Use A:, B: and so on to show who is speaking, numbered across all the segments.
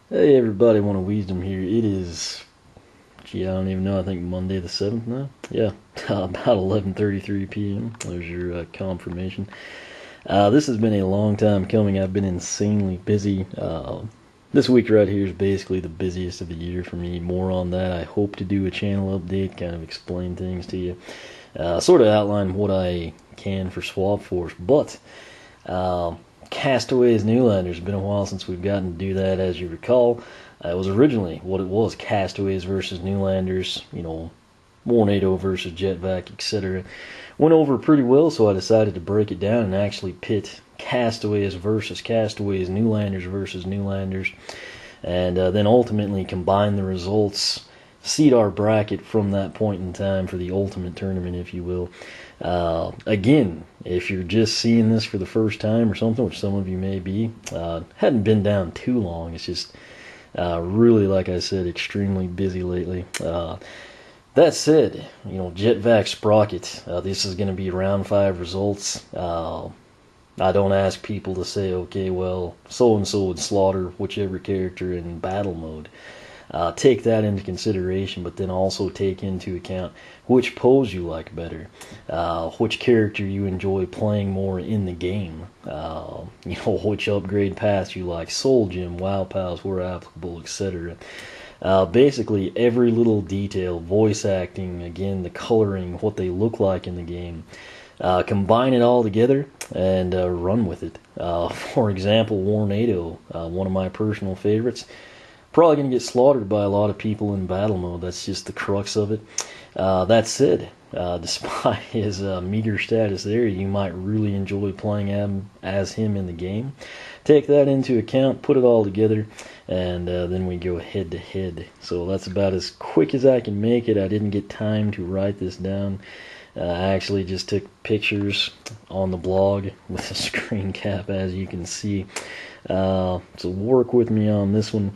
A: Hey everybody, One of Wisdom here. It is, I don't even know, I think Monday the 7th now? Yeah, about 11:33 p.m. There's your confirmation. This has been a long time coming. I've been insanely busy. This week right here is basically the busiest of the year for me. More on that. I hope to do a channel update, kind of explain things to you. Sort of outline what I can for Swap Force, but Castaways, Newlanders. It's been a while since we've gotten to do that, as you recall. It was originally what it was, Castaways versus Newlanders, Tornado versus Jet-Vac, etc. Went over pretty well, so I decided to break it down and actually pit Castaways versus Castaways, Newlanders versus Newlanders, and then ultimately combine the results, seed our bracket from that point in time for the ultimate tournament, if you will. Again, if you're just seeing this for the first time or something, which some of you may be, hadn't been down too long. It's just really, like I said, extremely busy lately. That said, Jet-Vac Sprocket, this is going to be round 5 results. I don't ask people to say, okay, well, so-and-so would slaughter whichever character in battle mode. Take that into consideration, but then also take into account which pose you like better, which character you enjoy playing more in the game, which upgrade paths you like, Soul Gem, WoW Pals where applicable, etc. Basically, every little detail, voice acting, again, the coloring, what they look like in the game, combine it all together and run with it. For example, Tornado, one of my personal favorites. Probably going to get slaughtered by a lot of people in battle mode. That's just the crux of it. That said, despite his meager status there, you might really enjoy playing as him in the game. Take that into account, put it all together, and then we go head to head. So that's about as quick as I can make it. I didn't get time to write this down. I actually just took pictures on the blog with a screen cap, as you can see. So work with me on this one.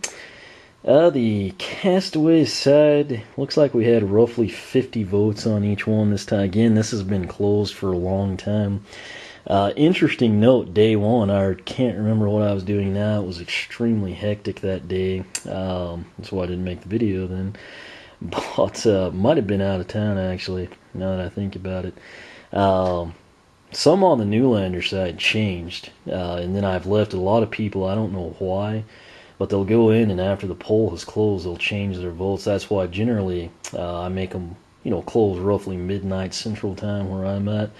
A: The Castaways side, looks like we had roughly 50 votes on each one this time. Again, this has been closed for a long time. Interesting note, day one, I can't remember what I was doing now. It was extremely hectic that day. That's why I didn't make the video then. But might have been out of town, actually, now that I think about it. Some on the Newlander side changed, and then I've left a lot of people, I don't know why, but they'll go in and after the poll has closed, they'll change their votes. That's why generally I make them, close roughly midnight Central Time where I'm at.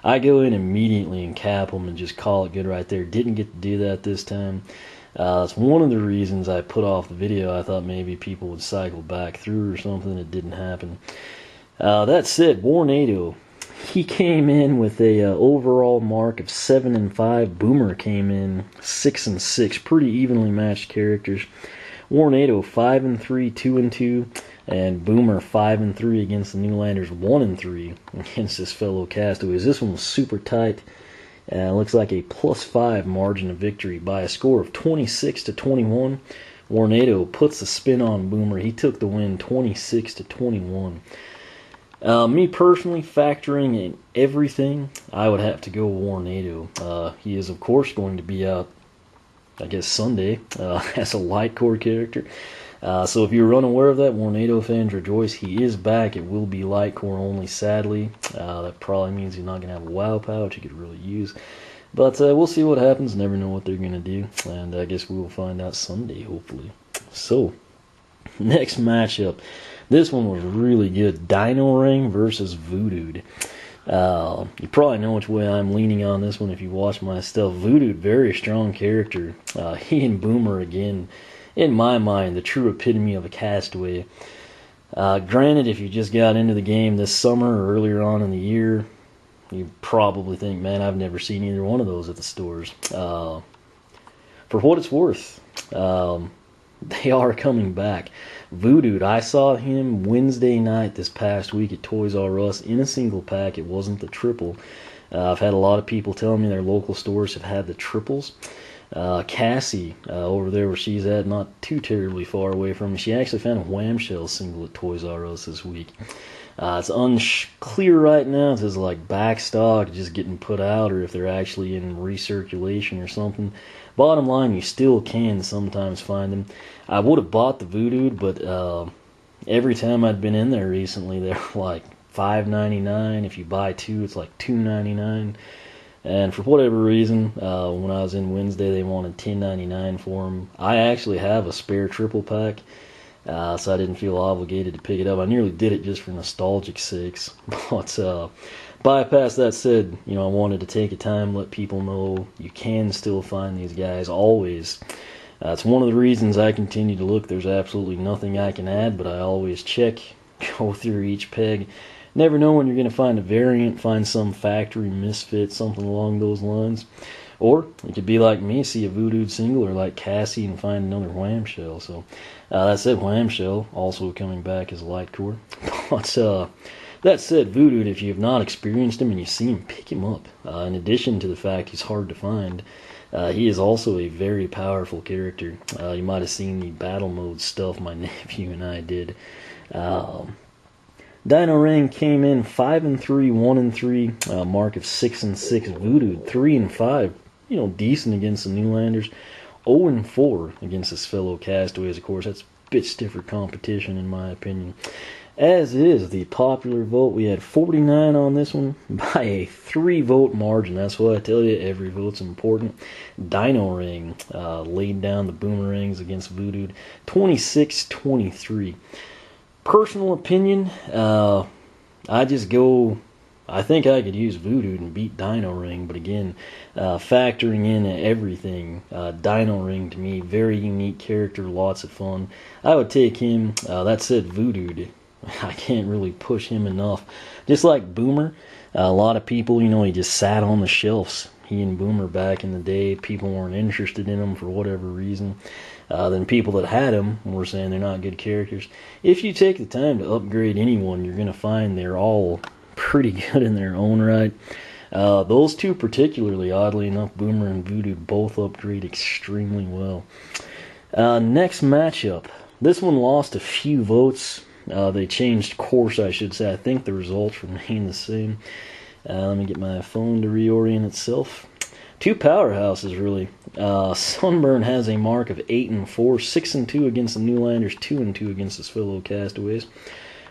A: I go in immediately and cap them and just call it good right there. Didn't get to do that this time. It's one of the reasons I put off the video. I thought maybe people would cycle back through or something. It didn't happen. That said, Tornado, he came in with a overall mark of 7-5. Boomer came in 6-6. Pretty evenly matched characters. Tornado 5-3, 2-2, and Boomer 5-3 against the Newlanders, 1-3 against his fellow Castaways. This one was super tight. Looks like a +5 margin of victory by a score of 26-21. Tornado puts the spin on Boomer. He took the win 26-21. Me personally, factoring in everything, I would have to go Tornado. He is, of course, going to be out, I guess, Sunday as a light core character. So if you're unaware of that, Tornado fans rejoice. He is back. It will be light core only, sadly. That probably means he's not going to have a WoW POW, which he could really use. But we'll see what happens. Never know what they're going to do. And I guess we will find out Sunday, hopefully. So, next matchup. This one was really good. Dino-Rang versus Voodooed. You probably know which way I'm leaning on this one if you watch my stuff. Voodooed, very strong character. He and Boomer, again, in my mind, the true epitome of a Castaway. Granted, if you just got into the game this summer or earlier on in the year, you probably think, man, I've never seen either one of those at the stores. For what it's worth, they are coming back. Voodooed, I saw him Wednesday night this past week at Toys R Us in a single pack. It wasn't the triple. I've had a lot of people telling me their local stores have had the triples. Cassie, over there where she's at, not too terribly far away from me, she actually found a Wham-Shell single at Toys R Us this week. It's unclear right now if this is like backstock, just getting put out, or if they're actually in recirculation or something. Bottom line, you still can sometimes find them. I would have bought the Voodoo, but every time I'd been in there recently, they were like $5.99. If you buy two, it's like $2.99. And for whatever reason, when I was in Wednesday, they wanted $10.99 for them. I actually have a spare triple pack, so I didn't feel obligated to pick it up. I nearly did it just for nostalgic sakes. But bypass that said, I wanted to take a time, let people know you can still find these guys always. It's one of the reasons I continue to look. There's absolutely nothing I can add, but I always check, go through each peg. Never know when you're going to find a variant, find some factory misfit, something along those lines. Or it could be like me, see a Voodoo single, or like Cassie and find another Wham-Shell. So that said, Wham-Shell also coming back as a light core. But that said, Voodoo, if you have not experienced him and you see him, pick him up. In addition to the fact he's hard to find, he is also a very powerful character. You might have seen the battle mode stuff my nephew and I did. Dino-Rang came in 5-3, 1-3, mark of 6-6. Voodoo 3-5, decent against the Newlanders. 0-4 against his fellow Castaways. Of course, that's a bit stiffer competition in my opinion. As is the popular vote, we had 49 on this one by a 3-vote margin. That's why I tell you, every vote's important. Dino-Rang laid down the boomerangs against Voodoo, 26-23. Personal opinion, I think I could use Voodoo and beat Dino-Rang, but again, factoring in everything, Dino-Rang to me, very unique character, lots of fun. I would take him. That said, Voodoo, I can't really push him enough. Just like Boomer, a lot of people, he just sat on the shelves. He and Boomer back in the day, people weren't interested in him for whatever reason. Then people that had him were saying they're not good characters. If you take the time to upgrade anyone, you're going to find they're all pretty good in their own right. Those two particularly, oddly enough, Boomer and Voodoo, both upgrade extremely well. Next matchup. This one lost a few votes. They changed course, I should say. I think the results remain the same. Let me get my phone to reorient itself. Two powerhouses, really. Sunburn has a mark of 8-4, 6-2 against the Newlanders, 2-2 against his fellow Castaways.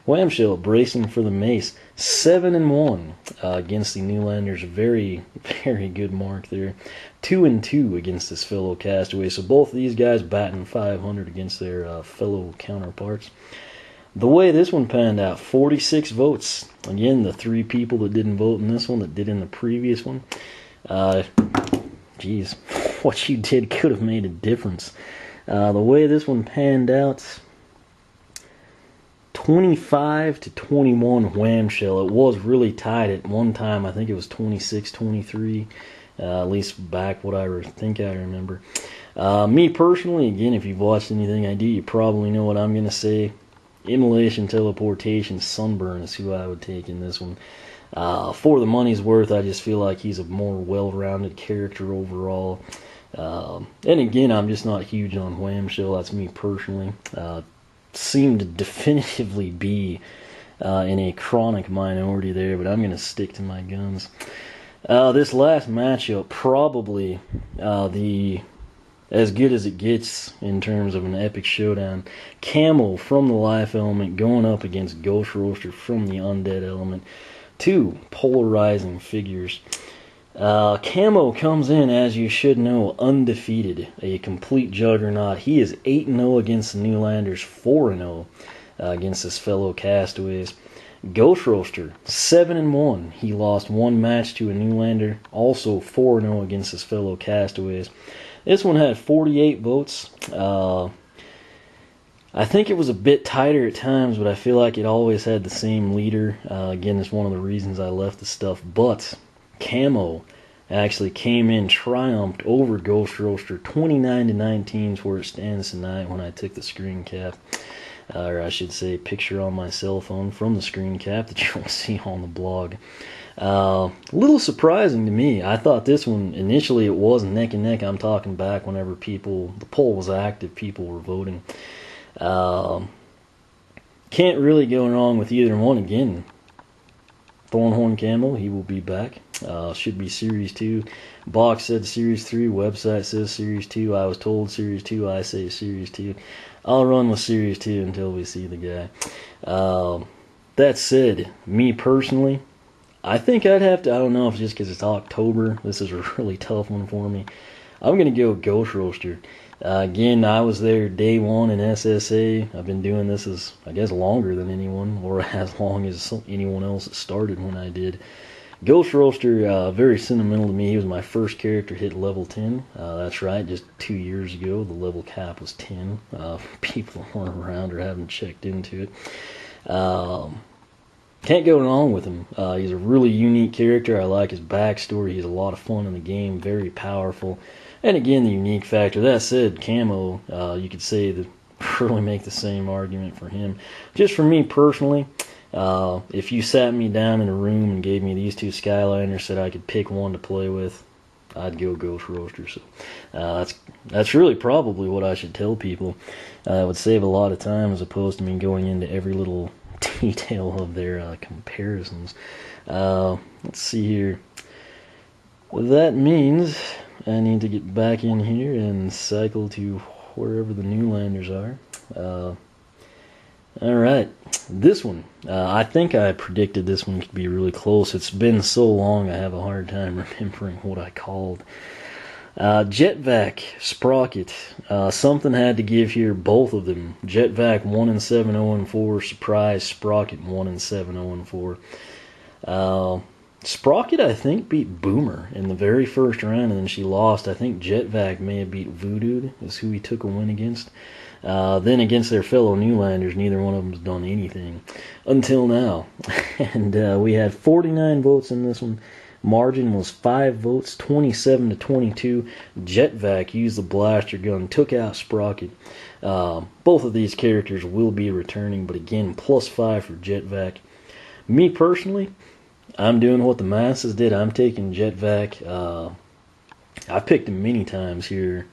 A: Wham-Shell bracing for the mace, 7-1 against the Newlanders. Very, very good mark there. 2-2 against his fellow Castaways. So both of these guys batting 500 against their fellow counterparts. The way this one panned out, 46 votes. Again, the 3 people that didn't vote in this one that did in the previous one. Geez, what you did could have made a difference. The way this one panned out, 25-21 Wham-Shell. It was really tight at one time. I think it was 26-23, at least back what I think I remember. Me personally, again, if you've watched anything I do, you probably know what I'm going to say. Immolation, Teleportation, Sunburn is who I would take in this one. For the money's worth, I just feel like he's a more well-rounded character overall. And again, I'm just not huge on Wham-Shell. That's me personally. Seem to definitively be in a chronic minority there, but I'm going to stick to my guns. This last matchup, probably as good as it gets in terms of an epic showdown. Camo from the Life element going up against Ghost Roaster from the Undead element. Two polarizing figures. Camo comes in, as you should know, undefeated. A complete juggernaut. He is 8-0 against the Newlanders, 4-0 against his fellow Castaways. Ghost Roaster, 7-1. He lost one match to a Newlander, also 4-0 against his fellow Castaways. This one had 48 votes. I think it was a bit tighter at times, but I feel like it always had the same leader. Again, it's one of the reasons I left the stuff. But Camo actually came in, triumphed over Ghost Roaster, 29-19 is where it stands tonight when I took the screen cap. Or I should say picture on my cell phone from the screen cap that you'll see on the blog. A little surprising to me. I thought this one, initially it was neck and neck. I'm talking back whenever the poll was active, people were voting. Can't really go wrong with either one. Again, Thornhorn Camo, he will be back. Should be Series 2. Box said Series 3. Website says Series 2. I was told Series 2. I say Series 2. I'll run with Series 2 until we see the guy. That said, me personally, I think I'd have to, I don't know if it's just because it's October. This is a really tough one for me. I'm going to go Ghost Roaster. Again, I was there day one in SSA. I've been doing this as, I guess, longer than anyone, or as long as anyone else that started when I did. Ghost Roaster, very sentimental to me. He was my first character hit level 10. That's right, just 2 years ago, the level cap was 10. People that weren't around or haven't checked into it. Can't go wrong with him. He's a really unique character. I like his backstory. He's a lot of fun in the game, very powerful. And again, the unique factor. That said, Camo, you could say that really make the same argument for him. Just for me personally, if you sat me down in a room and gave me these two Skylanders, said I could pick one to play with, I'd go Ghost Roaster. So that's really probably what I should tell people. It would save a lot of time as opposed to me going into every little detail of their comparisons. Let's see here. What that means, I need to get back in here and cycle to wherever the Newlanders are. Alright, this one. I think I predicted this one could be really close. It's been so long I have a hard time remembering what I called. Jet-Vac, Sprocket. Something had to give here, both of them. Jet-Vac 1-7, 0-4. Surprise, Sprocket 1-7, 0-4. Sprocket, I think, beat Boomer in the very first round, and then she lost. I think Jet-Vac may have beat Voodoo, is who he took a win against. Then against their fellow Newlanders, neither one of them has done anything until now. And we had 49 votes in this one. Margin was 5 votes, 27-22. Jet-Vac used the blaster gun, took out Sprocket. Both of these characters will be returning, but again, +5 for Jet-Vac. Me personally, I'm doing what the masses did. I'm taking Jet-Vac. I've picked him many times here.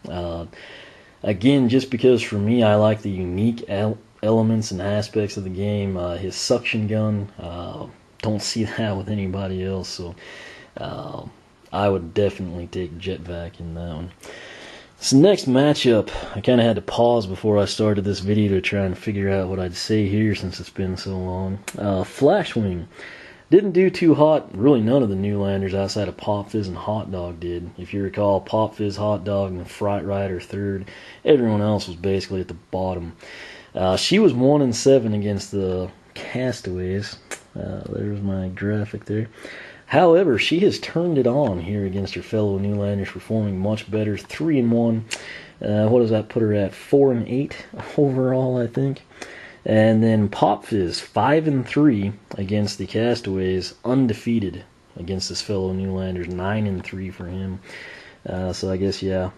A: Again, just because for me, I like the unique elements and aspects of the game. His suction gun, don't see that with anybody else. So I would definitely take Jet-Vac in that one. So next matchup, I kind of had to pause before I started this video to try and figure out what I'd say here since it's been so long. Flashwing. Didn't do too hot. Really none of the Newlanders outside of Pop Fizz and Hot Dog did. If you recall, Pop Fizz, Hot Dog, and Fright Rider third. Everyone else was basically at the bottom. She was 1-7 against the Castaways. There's my graphic there. However, she has turned it on here against her fellow Newlanders, performing much better. 3-1. What does that put her at? 4-8 overall, I think. And then Pop Fizz, 5-3 against the Castaways, undefeated against his fellow Newlanders, 9-3 for him. So I guess, yeah.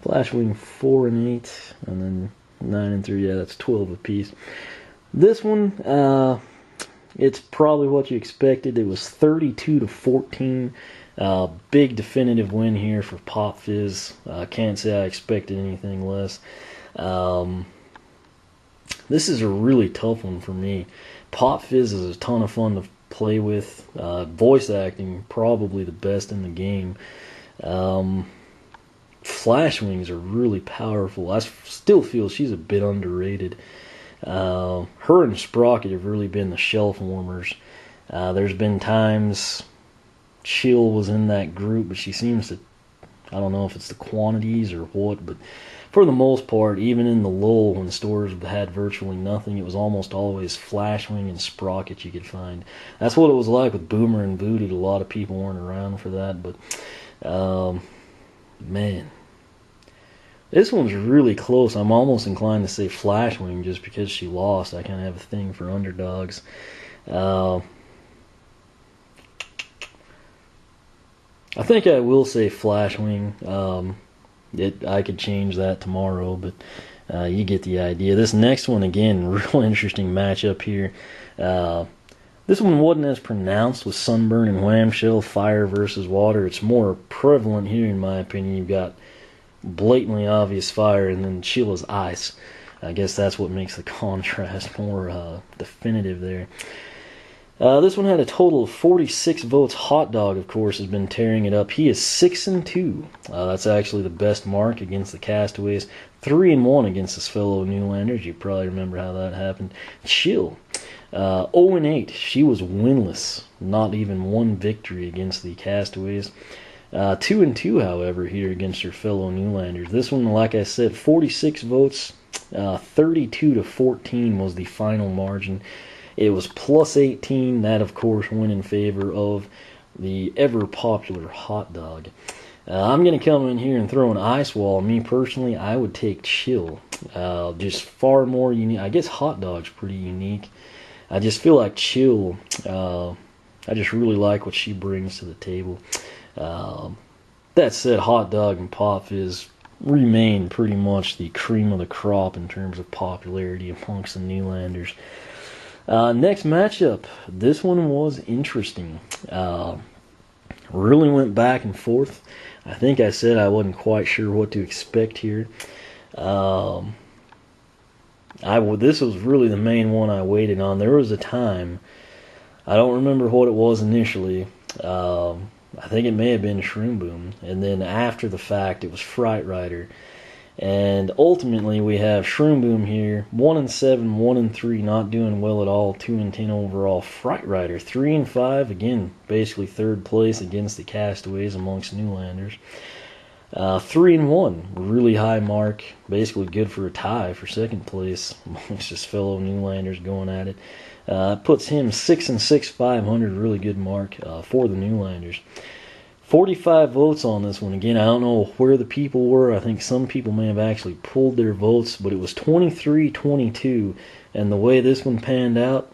A: Flashwing 4-8, and then 9-3, yeah, that's 12 apiece. This one, it's probably what you expected. It was 32-14. Big definitive win here for Pop Fizz. Can't say I expected anything less. This is a really tough one for me. Pop Fizz is a ton of fun to play with. Voice acting, probably the best in the game. Flashwings are really powerful. I still feel she's a bit underrated. Her and Sprocket have really been the shelf warmers. There's been times Chill was in that group, but she seems to, I don't know if it's the quantities or what, but for the most part, even in the lull when stores had virtually nothing, it was almost always Flashwing and Sprocket you could find. That's what it was like with Boomer and Voodoo. A lot of people weren't around for that, but man, this one's really close. I'm almost inclined to say Flashwing just because she lost. I kind of have a thing for underdogs. I think I will say Flashwing. I could change that tomorrow, but you get the idea. This next one, again, real interesting matchup here. This one wasn't as pronounced with Sunburn and Wham-Shell, fire versus water. It's more prevalent here, in my opinion. You've got blatantly obvious fire, and then Chill is ice. I guess that's what makes the contrast more definitive there. This one had a total of 46 votes. Hot Dog, of course, has been tearing it up. He is 6-2. That's actually the best mark against the Castaways. 3-1 against his fellow Newlanders. You probably remember how that happened. Chill, 0-8. She was winless. Not even one victory against the Castaways. 2-2, however, here against her fellow Newlanders. This one, like I said, 46 votes. 32-14 was the final margin. It was plus 18. That, of course, went in favor of the ever-popular Hot Dog. I'm going to come in here and throw an ice wall. Me, personally, I would take Chill. Just far more unique. I guess Hot Dog's pretty unique. I just feel like Chill, I just really like what she brings to the table. That said, Hot Dog and Pop Fizz remain pretty much the cream of the crop in terms of popularity amongst the Newlanders. Next matchup, this one was interesting. Really went back and forth. I think I said I wasn't quite sure what to expect here. This was really the main one I waited on. There was a time, I don't remember what it was initially. I think it may have been Shroom Boom, and then after the fact, it was Fright Rider. And ultimately, we have Shroom Boom here, 1-7, 1-3, not doing well at all, 2-10 overall. Fright Rider, 3-5, again, basically third place against the Castaways amongst Newlanders. 3-1, really high mark, basically good for a tie for second place amongst his fellow Newlanders going at it. Puts him 6-6, 500, really good mark for the Newlanders. 45 votes on this one. Again, I don't know where the people were. I think some people may have actually pulled their votes, but it was 23-22. And the way this one panned out,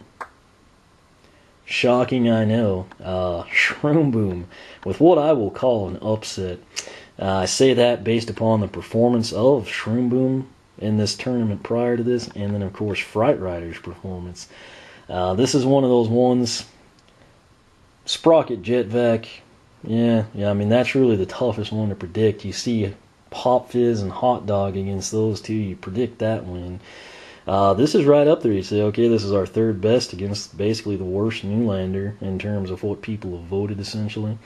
A: shocking, I know. Shroom Boom with what I will call an upset. I say that based upon the performance of Shroom Boom in this tournament prior to this, and then, of course, Fright Rider's performance. This is one of those ones. Sprocket, Jet-Vac. Yeah, I mean, that's really the toughest one to predict. You see Pop Fizz and Hot Dog against those two, you predict that win. This is right up there. You say, okay, this is our third best against basically the worst Newlander in terms of what people have voted, essentially.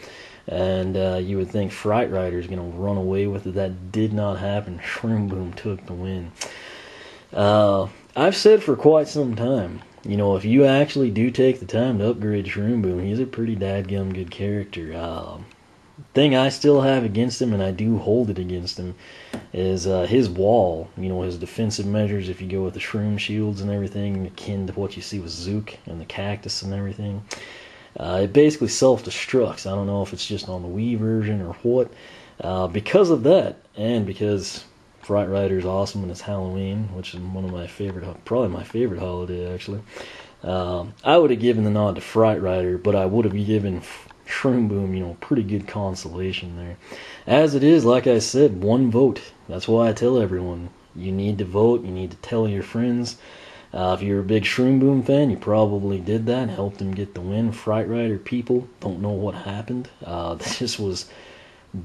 A: And you would think Fright Rider is going to run away with it. That did not happen. Shroom Boom took the win. I've said for quite some time, you know, if you actually do take the time to upgrade Shroom Boom, he's a pretty dadgum good character. Thing I still have against him, and I do hold it against him, is his wall. You know, his defensive measures, if you go with the Shroom Shields and everything, akin to what you see with Zook and the Cactus and everything. It basically self-destructs. I don't know if it's just on the Wii version or what. Because of that, and because Fright Rider is awesome and it's Halloween, which is one of my favorite, probably my favorite holiday, actually. I would have given the nod to Fright Rider, but I would have given Shroom Boom, you know, pretty good consolation there. As it is, like I said, one vote. That's why I tell everyone, you need to vote, you need to tell your friends. If you're a big Shroom Boom fan, you probably did that, helped him get the win. Fright Rider people don't know what happened. This was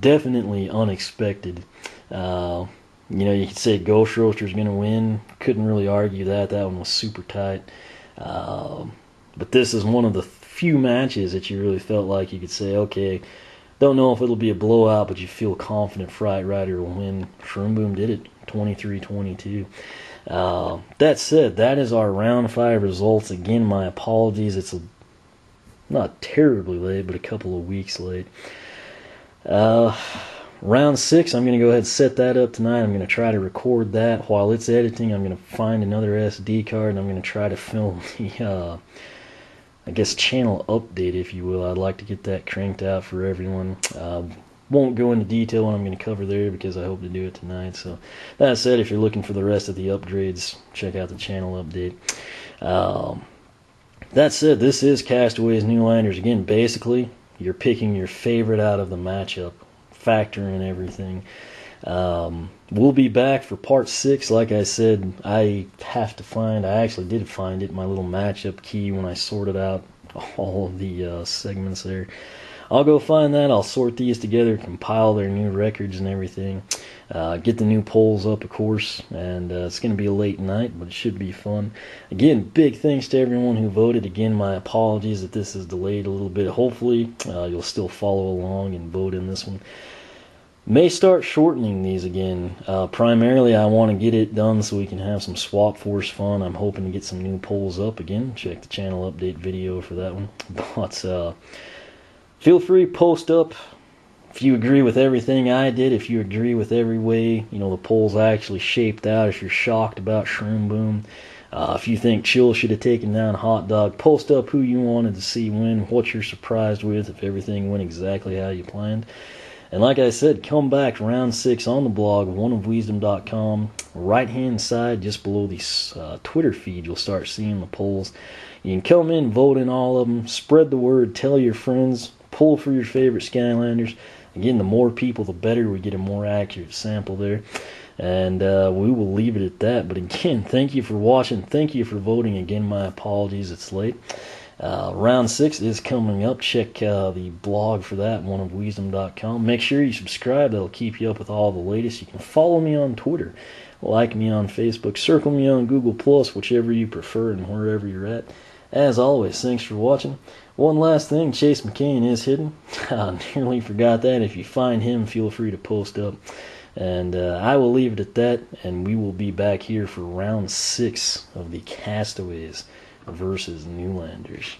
A: definitely unexpected. You know, you could say Ghost Roaster's going to win. Couldn't really argue that. That one was super tight. But this is one of the few matches that you really felt like you could say, okay, don't know if it'll be a blowout, but you feel confident Fright Rider will win. Shroom Boom did it, 23-22. That said, that is our round 5 results. Again, my apologies. It's not terribly late, but a couple of weeks late. Round 6, I'm going to go ahead and set that up tonight. I'm going to try to record that. While it's editing, I'm going to find another SD card, and I'm going to try to film the, I guess, channel update, if you will. I'd like to get that cranked out for everyone. Won't go into detail what I'm going to cover there because I hope to do it tonight. So that said, if you're looking for the rest of the upgrades, check out the channel update. That said, this is Castaways Newlanders. Again, basically, you're picking your favorite out of the matchup, factor in everything. We'll be back for part 6. Like I said, I actually did find it, my little matchup key, when I sorted out all of the segments there. I'll go find that. I'll sort these together, compile their new records and everything. Get the new polls up, of course, and it's going to be a late night, but it should be fun. Again, big thanks to everyone who voted. Again, my apologies that this is delayed a little bit. Hopefully, you'll still follow along and vote in this one. May start shortening these again. Primarily, I want to get it done so we can have some Swap Force fun. I'm hoping to get some new polls up again. Check the channel update video for that one. But feel free to post up if you agree with everything I did, if you agree with every way, the polls actually shaped out, if you're shocked about Shroom Boom, if you think Chill should have taken down Hot Dog, post up who you wanted to see win, what you're surprised with, if everything went exactly how you planned. And like I said, come back round 6 on the blog, oneofwisdom.com. Right-hand side, just below the Twitter feed, you'll start seeing the polls. You can come in, vote in all of them, spread the word, tell your friends, pull for your favorite Skylanders. Again, the more people, the better. We get a more accurate sample there. And we will leave it at that. But again, thank you for watching. Thank you for voting. Again, my apologies, it's late. Round 6 is coming up. Check the blog for that, oneofwisdom.com. Make sure you subscribe. That'll keep you up with all the latest. You can follow me on Twitter, like me on Facebook, circle me on Google+, whichever you prefer and wherever you're at. As always, thanks for watching. One last thing, Chase McCain is hidden. I nearly forgot that. If you find him, feel free to post up. And I will leave it at that, and we will be back here for round 6 of the Castaways versus Newlanders.